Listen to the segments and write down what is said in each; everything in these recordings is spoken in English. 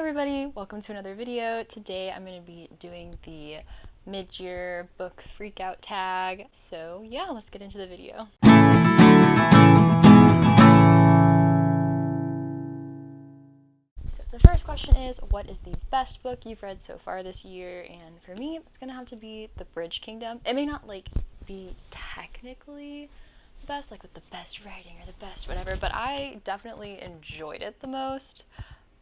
everybody, welcome to another video. Today I'm going to be doing the mid-year book freakout tag. So yeah, let's get into the video. So the first question is, what is the best book you've read so far this year? And for me, it's going to have to be The Bridge Kingdom. It may not be technically the best, with the best writing or the best whatever, but I definitely enjoyed it the most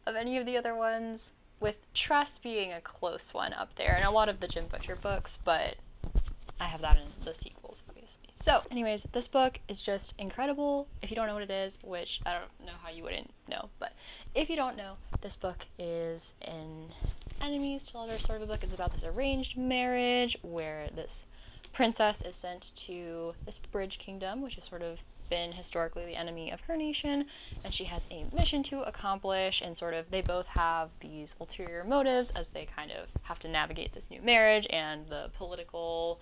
of any of the other ones, with Trust being a close one up there, and a lot of the Jim Butcher books, but I have that in the sequels, obviously. So anyways, this book is just incredible. If you don't know what it is, which I don't know how you wouldn't know, but if you don't know, this book is an enemies to lovers sort of a book. It's about this arranged marriage where this princess is sent to this bridge kingdom, which has sort of been historically the enemy of her nation, and she has a mission to accomplish, and they both have these ulterior motives as they kind of have to navigate this new marriage and the political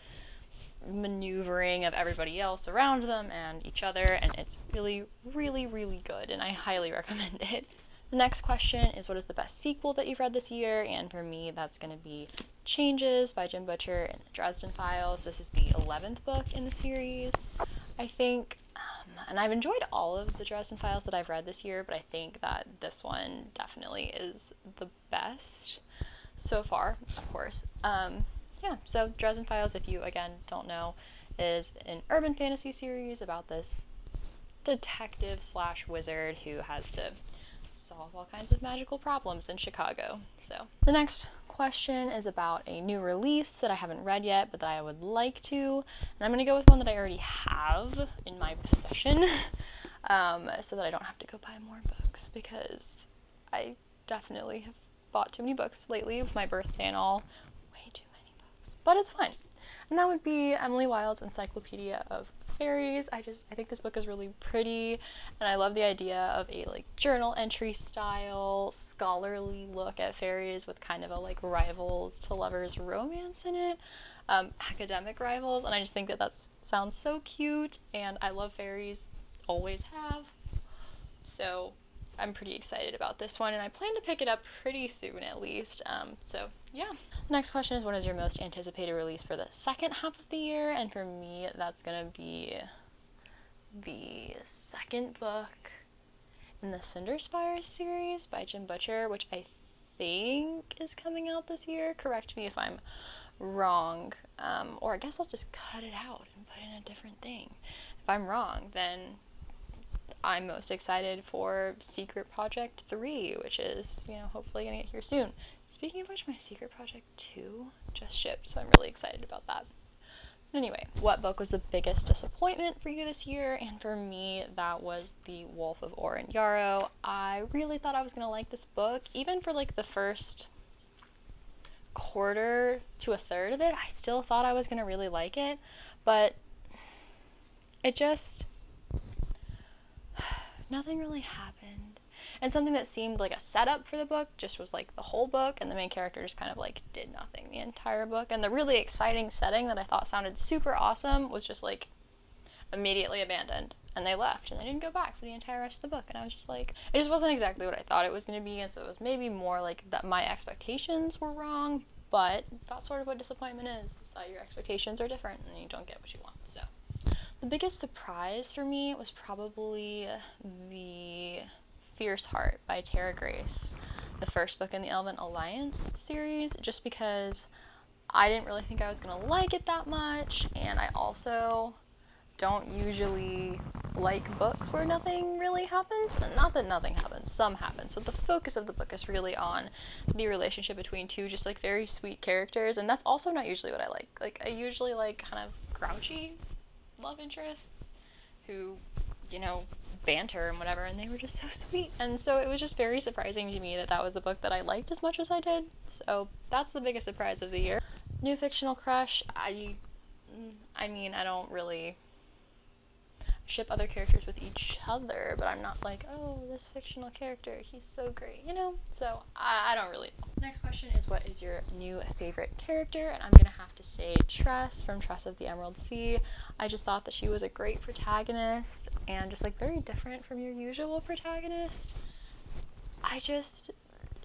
maneuvering of everybody else around them and each other, and it's really, really, really good, and I highly recommend it. The next question is, what is the best sequel that you've read this year? And for me, that's going to be Changes by Jim Butcher and the Dresden Files. This is the 11th book in the series, I think, and I've enjoyed all of the Dresden Files that I've read this year, but I think that this one definitely is the best so far, of course. So Dresden Files, if you, again, don't know, is an urban fantasy series about this detective / wizard who has to solve all kinds of magical problems in Chicago. So the next question is about a new release that I haven't read yet, but that I would like to, and I'm going to go with one that I already have in my possession, so that I don't have to go buy more books, because I definitely have bought too many books lately with my birthday and all. Way too many books, but it's fine. And that would be Emily Wilde's Encyclopedia of Fairies. I think this book is really pretty, and I love the idea of a journal entry style scholarly look at fairies with kind of a rivals to lovers romance in it, academic rivals, and I just think that sounds so cute, and I love fairies, always have, so I'm pretty excited about this one, and I plan to pick it up pretty soon at least. So yeah. Next question is, what is your most anticipated release for the second half of the year? And for me, that's gonna be the second book in the Cinderspire series by Jim Butcher, which I think is coming out this year. Correct me if I'm wrong, or I guess I'll just cut it out and put in a different thing. If I'm wrong, then I'm most excited for Secret Project 3, which is, hopefully gonna get here soon. Speaking of which, my Secret Project 2 just shipped, so I'm really excited about that. Anyway, what book was the biggest disappointment for you this year? And for me, that was The Wolf of Oren Yarrow. I really thought I was gonna like this book. Even for the first quarter to a third of it, I still thought I was gonna really like it, but it just, nothing really happened. And something that seemed like a setup for the book just was the whole book, and the main character just kind of did nothing the entire book. And the really exciting setting that I thought sounded super awesome was just immediately abandoned, and they left, and they didn't go back for the entire rest of the book. And I was just it just wasn't exactly what I thought it was going to be, and so it was maybe more that my expectations were wrong, but that's sort of what disappointment is that your expectations are different and you don't get what you want. So the biggest surprise for me was probably the Fierce Heart by Tara Grace, the first book in the Elven Alliance series, just because I didn't really think I was going to like it that much, and I also don't usually like books where nothing really happens. Not that nothing happens, some happens, but the focus of the book is really on the relationship between two just very sweet characters, and that's also not usually what I like. I usually like kind of grouchy love interests who, banter and whatever, and they were just so sweet, and so it was just very surprising to me that was a book that I liked as much as I did. So that's the biggest surprise of the year. New fictional crush, I mean, I don't really ship other characters with each other, but I'm not oh, this fictional character, he's so great, so I don't really know. Next question is, what is your new favorite character? And I'm gonna have to say Tress from Tress of the Emerald Sea. I just thought that she was a great protagonist, and just very different from your usual protagonist.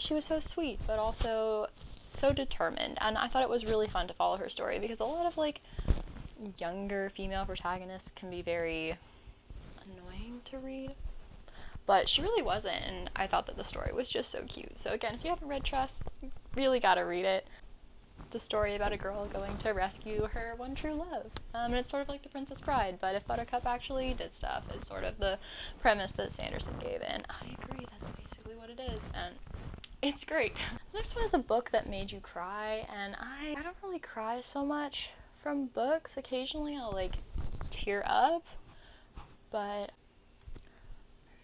she was so sweet, but also so determined, and I thought it was really fun to follow her story, because a lot of like younger female protagonists can be very annoying to read, but she really wasn't, and I thought that the story was just so cute. So again, if you haven't read Trust, you really gotta read it. It's a story about a girl going to rescue her one true love, and it's sort of like The Princess Bride, but if Buttercup actually did stuff, is sort of the premise that Sanderson gave, and I agree, that's basically what it is, and it's great. The next one is a book that made you cry, and I don't really cry so much from books. Occasionally I'll like tear up, but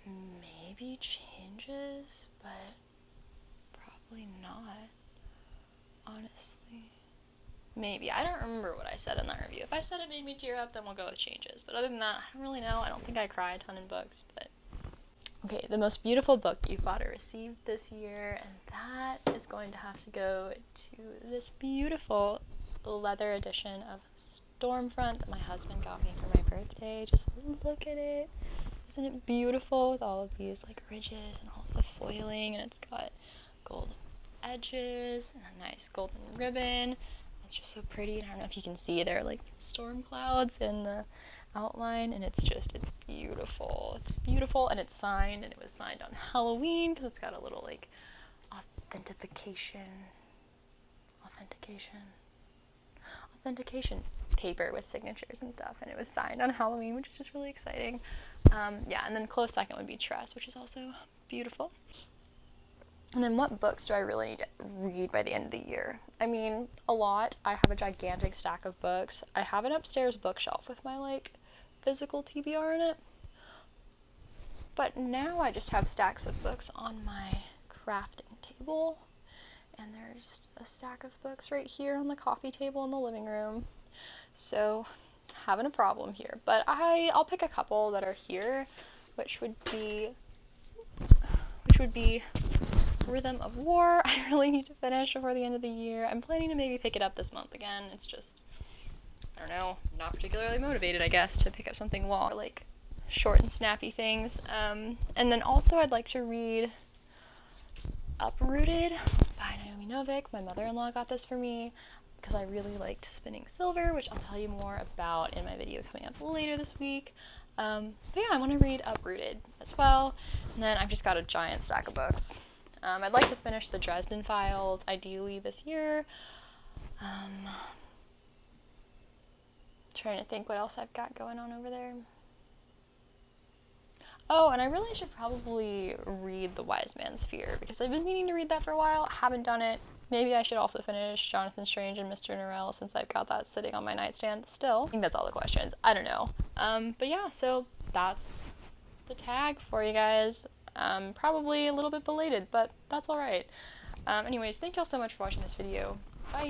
maybe Changes, but probably not, honestly. Maybe. I don't remember what I said in that review. If I said it made me tear up, then we'll go with Changes. But other than that, I don't really know. I don't think I cry a ton in books, but... Okay, the most beautiful book you bought or received this year, and that is going to have to go to this beautiful leather edition of Stormfront that my husband got me for my birthday. Just look at it. Isn't it beautiful with all of these like ridges and all of the foiling, and it's got gold edges and a nice golden ribbon. It's just so pretty, and I don't know if you can see, there are like storm clouds in the outline, and it's beautiful. It's beautiful, and it's signed, and it was signed on Halloween because it's got a little like authentication paper with signatures and stuff, and it was signed on Halloween, which is just really exciting. Yeah, and then close second would be Trust, which is also beautiful. And then what books do I really need to read by the end of the year? I mean, a lot. I have a gigantic stack of books. I have an upstairs bookshelf with my like physical TBR in it, but now I just have stacks of books on my crafting table, and there's a stack of books right here on the coffee table in the living room. So having a problem here, but I'll pick a couple that are here, which would be Rhythm of War. I really need to finish before the end of the year. I'm planning to maybe pick it up this month again. It's just, I don't know, not particularly motivated, I guess, to pick up something long, like short and snappy things. And then also I'd like to read Uprooted by Naomi Novik. My mother-in-law got this for me because I really liked Spinning Silver, which I'll tell you more about in my video coming up later this week. But yeah, I want to read Uprooted as well. And then I've just got a giant stack of books. I'd like to finish the Dresden Files, ideally this year. Trying to think what else I've got going on over there. Oh, and I really should probably read The Wise Man's Fear, because I've been meaning to read that for a while. I haven't done it. Maybe I should also finish Jonathan Strange and Mr. Norrell, since I've got that sitting on my nightstand still. I think that's all the questions. I don't know. But yeah, so that's the tag for you guys. Probably a little bit belated, but that's alright. Anyways, thank y'all so much for watching this video.